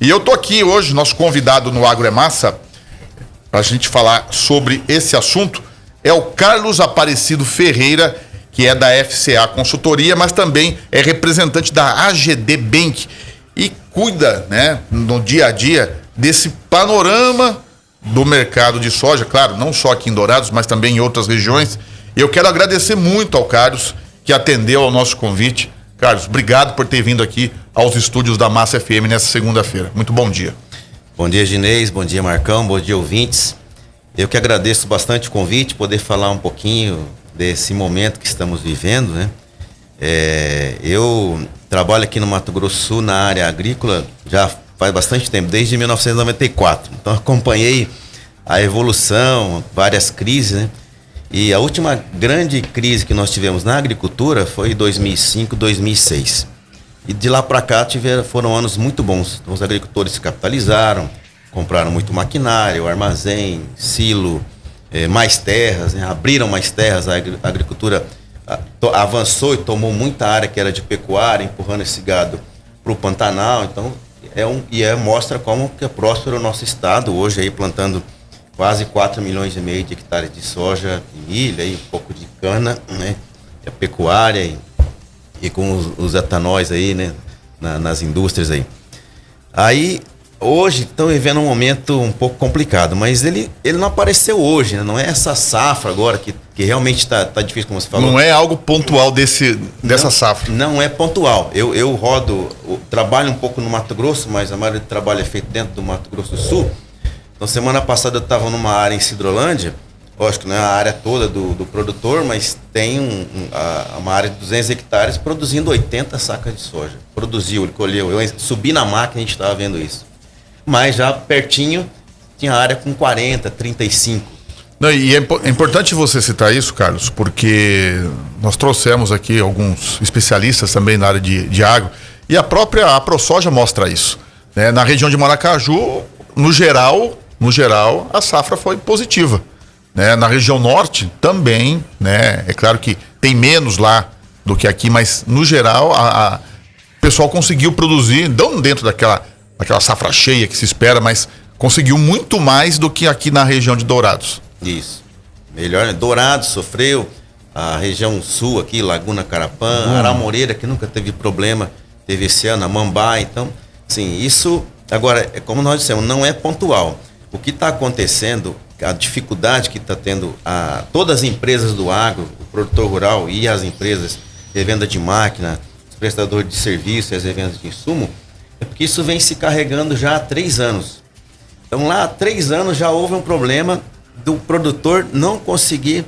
E eu tô aqui hoje, nosso convidado no Agro é Massa, para a gente falar sobre esse assunto, é o Carlos Aparecido Ferreira, que é da FCA Consultoria, mas também é representante da AGD Bank e cuida, né, no dia a dia desse panorama do mercado de soja, claro, não só aqui em Dourados, mas também em outras regiões. Eu quero agradecer muito ao Carlos, que atendeu ao nosso convite. Carlos, obrigado por ter vindo aqui aos estúdios da Massa FM nessa segunda-feira. Muito bom dia. Bom dia, Ginês. Bom dia, Marcão. Bom dia, ouvintes. Eu que agradeço bastante o convite, poder falar um pouquinho desse momento que estamos vivendo, né? Eu trabalho aqui no Mato Grosso do Sul na área agrícola já faz bastante tempo, desde 1994. Então acompanhei a evolução, várias crises, né? E a última grande crise que nós tivemos na agricultura foi em 2005, 2006. E de lá para cá foram anos muito bons. Então, os agricultores se capitalizaram, compraram muito maquinário, armazém, silo, mais terras, né? Abriram mais terras, a agricultura avançou e tomou muita área que era de pecuária, empurrando esse gado para o Pantanal. Então, mostra como que é próspero o nosso estado, hoje aí plantando quase 4,5 milhões de hectares de soja e milho, aí, um pouco de cana, né? A pecuária e com os etanóis aí, né? Nas indústrias aí. Aí, hoje, estão vivendo um momento um pouco complicado, mas ele não apareceu hoje, né? Não é essa safra agora que realmente está difícil, como você falou. Não é algo pontual dessa safra. Não é pontual. Eu trabalho um pouco no Mato Grosso, mas a maioria do trabalho é feito dentro do Mato Grosso do Sul. Então, semana passada eu estava numa área em Sidrolândia, lógico, não é a área toda do produtor, mas tem uma área de 200 hectares produzindo 80 sacas de soja. Produziu, ele colheu. Eu subi na máquina e a gente estava vendo isso. Mas já pertinho tinha área com 40, 35. Não, e é importante você citar isso, Carlos, porque nós trouxemos aqui alguns especialistas também na área de agro, e a própria AproSoja mostra isso, né? Na região de Maracaju, no geral, a safra foi positiva, né? Na região norte também, né? É claro que tem menos lá do que aqui, mas no geral o pessoal conseguiu produzir, não dentro daquela safra cheia que se espera, mas conseguiu muito mais do que aqui na região de Dourados. Isso. Melhor, né? Dourados sofreu, a região sul aqui, Laguna Carapã, Aramoreira, que nunca teve problema, teve esse ano, a Mambá. Então, sim, isso, agora, como nós dissemos, não é pontual. O que está acontecendo, a dificuldade que está tendo todas as empresas do agro, o produtor rural e as empresas de venda de máquina, os prestadores de serviço e as vendas de insumo, é porque isso vem se carregando já há 3 anos. Então, lá há 3 anos já houve um problema do produtor não conseguir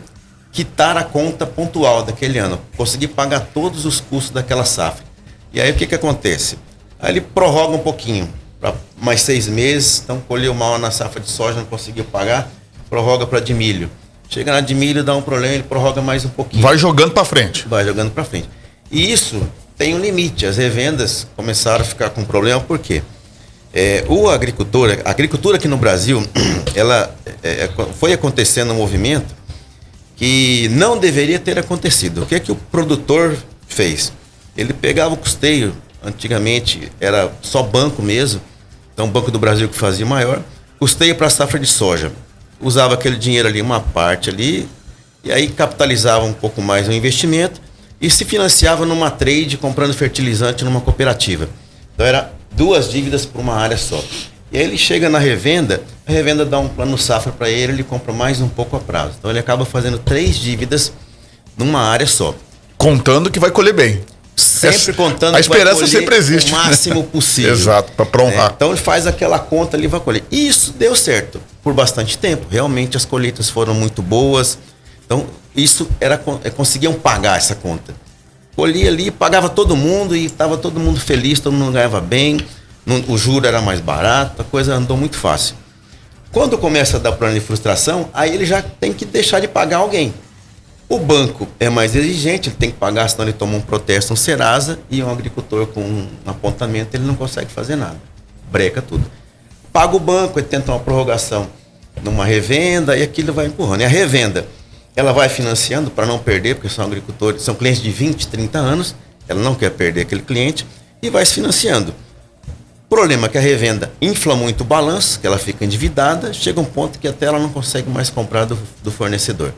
quitar a conta pontual daquele ano, conseguir pagar todos os custos daquela safra. E aí o que acontece? Aí ele prorroga um pouquinho, para mais 6 meses, então colheu mal na safra de soja, não conseguiu pagar, prorroga para de milho. Chega na de milho, dá um problema, ele prorroga mais um pouquinho. Vai jogando para frente. E isso tem um limite. As revendas começaram a ficar com problema, por quê? A agricultura aqui no Brasil, ela foi acontecendo um movimento que não deveria ter acontecido. O que é que o produtor fez? Ele pegava o custeio, antigamente era só banco mesmo, então o Banco do Brasil que fazia maior, custeio para a safra de soja. Usava aquele dinheiro ali, uma parte ali, e aí capitalizava um pouco mais o investimento e se financiava numa trade, comprando fertilizante numa cooperativa. Então era 2 dívidas para uma área só. E aí ele chega na revenda, a revenda dá um plano safra para ele compra mais um pouco a prazo. Então ele acaba fazendo 3 dívidas numa área só. Contando que vai colher bem. Sempre contando a esperança sempre existe, o máximo possível. Exato, para honrar. Então ele faz aquela conta ali e vai colher. E isso deu certo por bastante tempo. Realmente as colheitas foram muito boas. Então isso conseguiam pagar essa conta. Colhia ali, pagava todo mundo e estava todo mundo feliz, todo mundo ganhava bem, o juro era mais barato, a coisa andou muito fácil. Quando começa a dar problema de frustração, aí ele já tem que deixar de pagar alguém. O banco é mais exigente, ele tem que pagar, senão ele toma um protesto, um Serasa, e um agricultor com um apontamento, ele não consegue fazer nada. Breca tudo. Paga o banco, ele tenta uma prorrogação numa revenda, e aquilo vai empurrando. E a revenda, ela vai financiando para não perder, porque são agricultores, são clientes de 20, 30 anos, ela não quer perder aquele cliente, e vai se financiando. Problema é que a revenda infla muito o balanço, que ela fica endividada, chega um ponto que até ela não consegue mais comprar do fornecedor.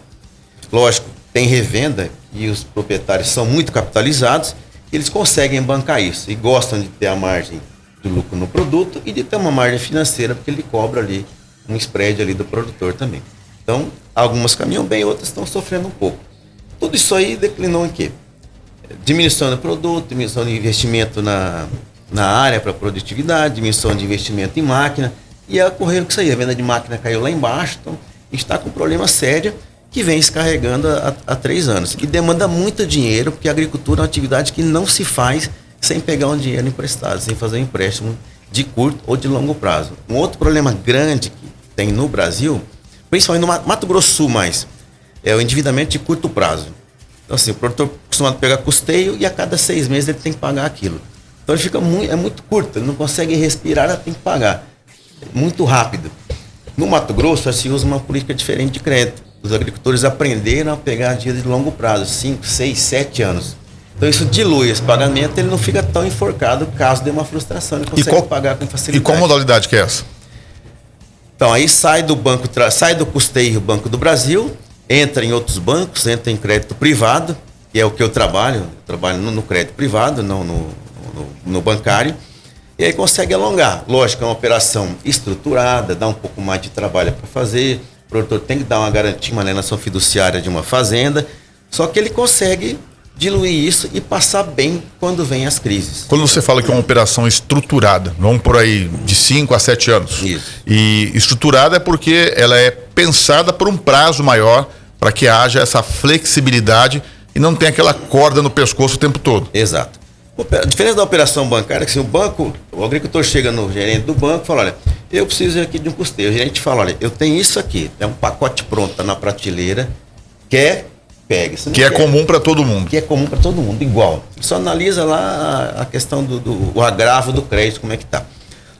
Lógico, tem revenda e os proprietários são muito capitalizados, eles conseguem bancar isso e gostam de ter a margem de lucro no produto e de ter uma margem financeira, porque ele cobra ali um spread ali do produtor também. Então, algumas caminham bem, outras estão sofrendo um pouco. Tudo isso aí declinou em quê? Diminuição do produto, diminuição de investimento na área para produtividade, diminuição de investimento em máquina, e ocorreu que isso aí, a venda de máquina caiu lá embaixo, então a gente está com um problema sério que vem se carregando há 3 anos, que demanda muito dinheiro, porque a agricultura é uma atividade que não se faz sem pegar um dinheiro emprestado, sem fazer um empréstimo de curto ou de longo prazo. Um outro problema grande que tem no Brasil, principalmente no Mato Grosso do Sul mais, é o endividamento de curto prazo. Então assim, o produtor é acostumado a pegar custeio e a cada 6 meses ele tem que pagar aquilo. Então ele fica muito curto, ele não consegue respirar, ele tem que pagar. Muito rápido. No Mato Grosso se usa uma política diferente de crédito. Os agricultores aprenderam a pegar dinheiro de longo prazo, 5, 6, 7 anos. Então isso dilui esse pagamento, ele não fica tão enforcado caso dê uma frustração, ele consegue pagar com facilidade. E qual modalidade que é essa? Então aí sai do banco, sai do custeio Banco do Brasil, entra em outros bancos, entra em crédito privado, que é o que eu trabalho no crédito privado, não no bancário, e aí consegue alongar. Lógico, é uma operação estruturada, dá um pouco mais de trabalho para fazer, o produtor tem que dar uma garantia, uma alienação fiduciária de uma fazenda, só que ele consegue diluir isso e passar bem quando vem as crises. Quando você fala que é uma operação estruturada, vamos por aí de 5 a 7 anos. Isso. E estruturada é porque ela é pensada por um prazo maior para que haja essa flexibilidade e não tenha aquela corda no pescoço o tempo todo. Exato. A diferença da operação bancária é que se o agricultor chega no gerente do banco e fala, olha, eu preciso aqui de um custeio. O gerente fala, olha, eu tenho isso aqui, tem um pacote pronto, tá na prateleira, quer, pegue. Que é comum para todo mundo. Que é comum para todo mundo, igual. Só analisa lá a questão do agravo do crédito, como é que tá.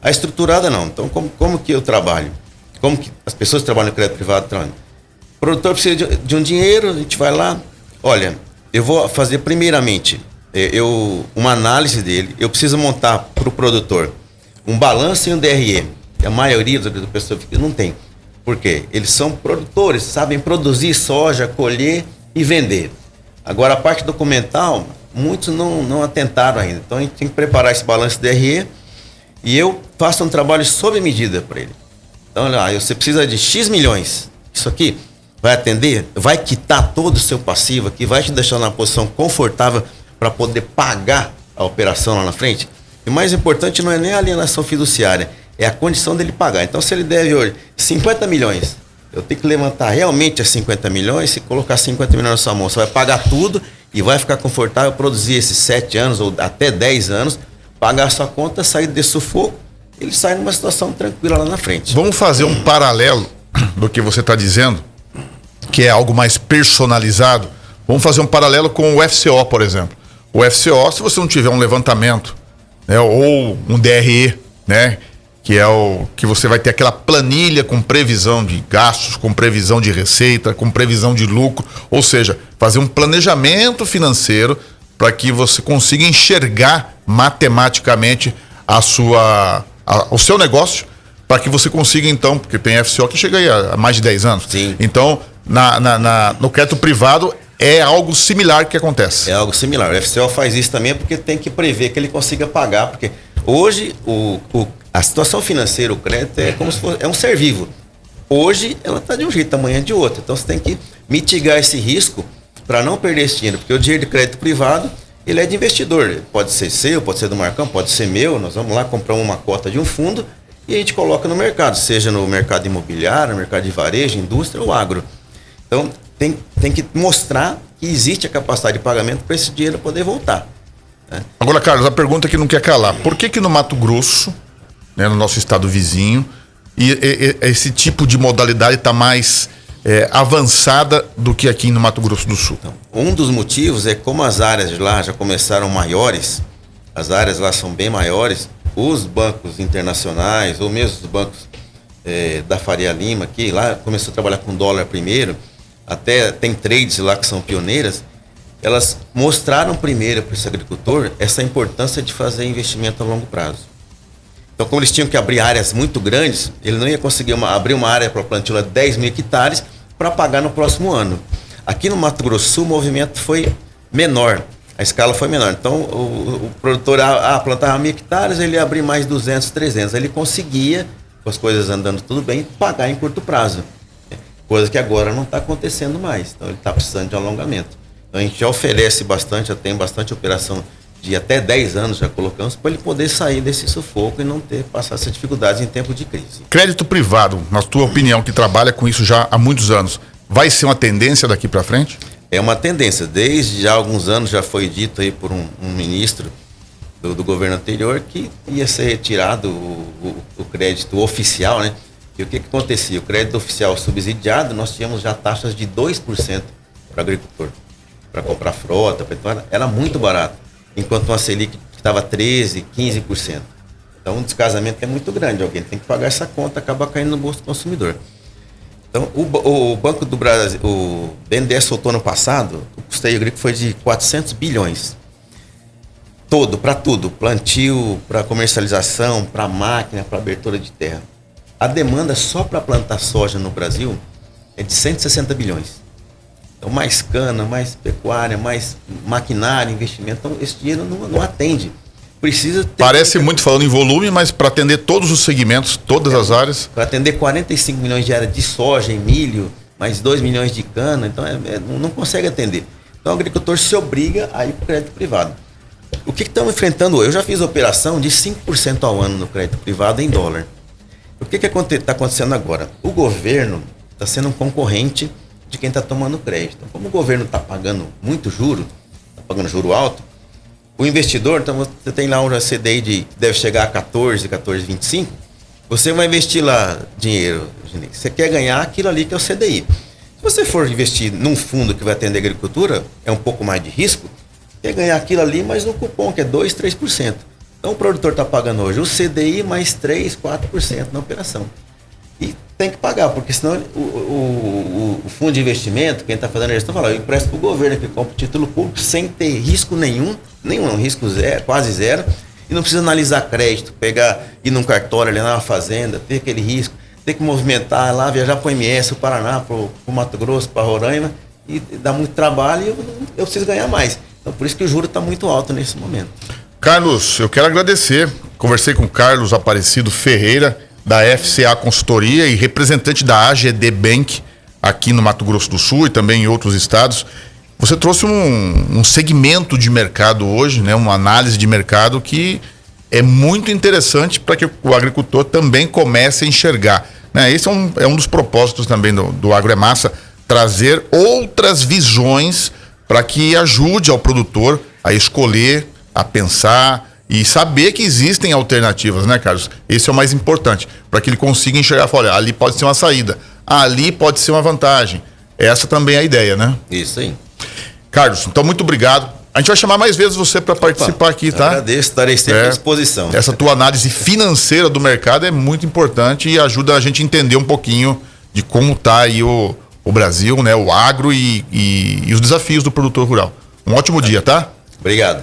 A estruturada não. Então, como que eu trabalho? Como que as pessoas que trabalham no crédito privado trabalham? O produtor precisa de um dinheiro, a gente vai lá, olha, eu vou fazer primeiramente uma análise dele, eu preciso montar para o produtor um balanço e um DRE. A maioria das pessoas não tem. Por quê? Eles são produtores, sabem produzir soja, colher e vender. Agora, a parte documental, muitos não atentaram ainda. Então, a gente tem que preparar esse balanço DRE e eu faço um trabalho sob medida para ele. Então, olha, você precisa de X milhões. Isso aqui vai atender, vai quitar todo o seu passivo aqui, vai te deixar numa posição confortável para poder pagar a operação lá na frente. E o mais importante não é nem a alienação fiduciária, é a condição dele pagar. Então, se ele deve hoje 50 milhões, eu tenho que levantar realmente as 50 milhões e colocar 50 milhões na sua mão. Você vai pagar tudo e vai ficar confortável produzir esses 7 anos ou até 10 anos, pagar a sua conta, sair desse sufoco, ele sai numa situação tranquila lá na frente. Vamos fazer um paralelo do que você está dizendo, que é algo mais personalizado. Vamos fazer um paralelo com o FCO, por exemplo. O FCO, se você não tiver um levantamento, né, ou um DRE, né, que é o que você vai ter aquela planilha com previsão de gastos, com previsão de receita, com previsão de lucro, ou seja, fazer um planejamento financeiro para que você consiga enxergar matematicamente o seu negócio, para que você consiga então, porque tem FCO que chega aí há mais de 10 anos. Sim. Então, no crédito privado é algo similar que acontece. É algo similar. O FCO faz isso também porque tem que prever que ele consiga pagar, porque hoje a situação financeira, o crédito é como se fosse um ser vivo. Hoje ela está de um jeito, amanhã de outro. Então você tem que mitigar esse risco para não perder esse dinheiro, porque o dinheiro de crédito privado ele é de investidor. Pode ser seu, pode ser do Marcão, pode ser meu. Nós vamos lá comprar uma cota de um fundo e a gente coloca no mercado, seja no mercado imobiliário, no mercado de varejo, indústria ou agro. Então tem que mostrar que existe a capacidade de pagamento para esse dinheiro poder voltar. Agora, Carlos, a pergunta que não quer calar. Por que no Mato Grosso, né, no nosso estado vizinho, esse tipo de modalidade está mais avançada do que aqui no Mato Grosso do Sul? Então, um dos motivos é como as áreas de lá já começaram maiores, as áreas lá são bem maiores, os bancos internacionais, ou mesmo os bancos da Faria Lima, que lá começou a trabalhar com dólar primeiro, até tem trades lá que são pioneiras, elas mostraram primeiro para esse agricultor essa importância de fazer investimento a longo prazo. Então, como eles tinham que abrir áreas muito grandes, ele não ia conseguir abrir uma área para plantio de 10 mil hectares para pagar no próximo ano. Aqui no Mato Grosso do Sul, o movimento foi menor, a escala foi menor. Então, o produtor plantava 1.000 hectares, ele ia abrir mais 200, 300. Ele conseguia, com as coisas andando tudo bem, pagar em curto prazo. Coisa que agora não está acontecendo mais. Então, ele está precisando de alongamento. Então, a gente já oferece bastante, já tem bastante operação de até 10 anos, já colocamos, para ele poder sair desse sufoco e não passar essas dificuldades em tempo de crise. Crédito privado, na tua opinião, que trabalha com isso já há muitos anos, vai ser uma tendência daqui para frente? É uma tendência. Desde já alguns anos já foi dito aí por um ministro do governo anterior que ia ser retirado o crédito oficial, né? E o que acontecia? O crédito oficial subsidiado, nós tínhamos já taxas de 2% para o agricultor, para comprar frota, era muito barato. Enquanto uma Selic estava 13%, 15%. Então, um descasamento é muito grande. Alguém tem que pagar essa conta, acaba caindo no bolso do consumidor. Então, o Banco do Brasil, o BNDES soltou ano passado, o custeio agrícola foi de 400 bilhões. Para tudo. Plantio, para comercialização, para máquina, para abertura de terra. A demanda só para plantar soja no Brasil é de 160 bilhões. Então, mais cana, mais pecuária, mais maquinário, investimento. Então, esse dinheiro não atende. Precisa ter... Parece muito falando em volume, mas para atender todos os segmentos, todas as áreas. Para atender 45 milhões de área de soja e milho, mais 2 milhões de cana, então não consegue atender. Então, o agricultor se obriga a ir para o crédito privado. O que estamos enfrentando hoje? Eu já fiz operação de 5% ao ano no crédito privado em dólar. O que está acontecendo agora? O governo está sendo um concorrente de quem está tomando crédito. Então, como o governo está pagando muito juro, está pagando juro alto, o investidor, então você tem lá um CDI que deve chegar a 14,25, você vai investir lá dinheiro, você quer ganhar aquilo ali que é o CDI. Se você for investir num fundo que vai atender a agricultura, é um pouco mais de risco, quer ganhar aquilo ali, mas no cupom que é 2%, 3%. Então o produtor está pagando hoje o CDI mais 3%, 4% na operação. E tem que pagar, porque senão o fundo de investimento, quem está fazendo a gestão, fala, eu empresto para o governo que compra o título público sem ter risco nenhum, risco zero, quase zero, e não precisa analisar crédito, ir num cartório ali na fazenda, ter aquele risco, ter que movimentar lá, viajar para o MS, o Paraná, para o Mato Grosso, para Roraima, e dá muito trabalho e eu preciso ganhar mais. Então por isso que o juro está muito alto nesse momento. Carlos, eu quero agradecer. Conversei com o Carlos Aparecido Ferreira, da FCA Consultoria e representante da AGD Bank aqui no Mato Grosso do Sul e também em outros estados. Você trouxe um segmento de mercado hoje, né, uma análise de mercado que é muito interessante para que o agricultor também comece a enxergar, né? Esse é um dos propósitos também do AgroEmassa, trazer outras visões para que ajude ao produtor a escolher, a pensar e saber que existem alternativas, né, Carlos? Esse é o mais importante, para que ele consiga enxergar, olha, ali pode ser uma saída, ali pode ser uma vantagem. Essa também é a ideia, né? Isso aí. Carlos, então muito obrigado. A gente vai chamar mais vezes você para participar aqui, tá? Agradeço, estarei sempre à disposição. Essa tua análise financeira do mercado é muito importante e ajuda a gente a entender um pouquinho de como está aí o Brasil, né, o agro e os desafios do produtor rural. Um ótimo dia, tá? Obrigado.